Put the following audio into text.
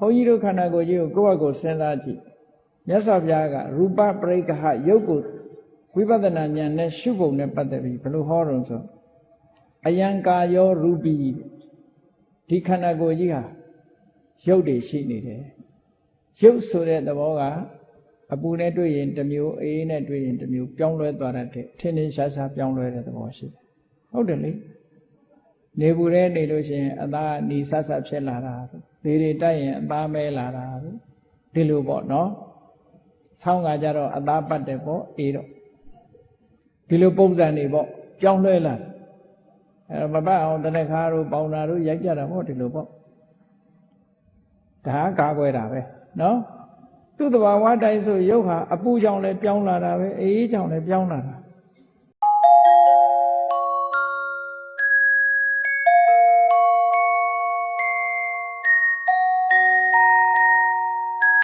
ဘုန်းကြီးတို့ခန္ဓာကိုယ်ကြီးကိုကိုယ့်ဘက်ကိုစဉ်းစားကြည့်မြတ်စွာဘုရားကရူပပရိက္ခဟရုပ်ကိုဝိပဿနာဉာဏ်နဲ့ရှုပုံနဲ့ပတ်သက်ပြီးဘယ်လိုဟောတော့ဆိုအယံကာယောရူပိဒီခန္ဓာကိုယ်ကြီးဟာရုပ်တွေရှိနေတယ်ရုပ်ဆိုတဲ့သဘောကအပူနဲ့တွေ့ရင်တစ်မျိုးအေးနဲ့တွေ့ရင်တစ်မျိုးပြောင်းလဲသွားတတ်တယ်ထင်းထင်းရှားရှားပြောင်းလဲတဲ့သဘောရှိတယ်ဟုတ်တယ်လေနေဘူးတဲ့နေလို့ရှိရင်အသားနီဆဆဖြစ်လာတာလေတွေတိုက်ရင်အသားမဲလာတာဒီလိုပေါ့နော်ဆောင်းကကြတော့အသားပတ်တယ်ပေါ့အေးတော့ဒီလိုပုံစံတွေပေါ့ပြောင်းလဲလာမပတ်အောင်တနခါတို့ပေါင်တာတို့ရိုက်ကြတာပေါ့ဒီလိုပေါ့ဒါကာကွယ်တာပဲနော်သူ့တဘာဝတိုင်းဆိုရုပ်ဟာအပူကြောင့်လည်းပြောင်းလာတာပဲအေးကြောင့်လည်းပြောင်းလာတာ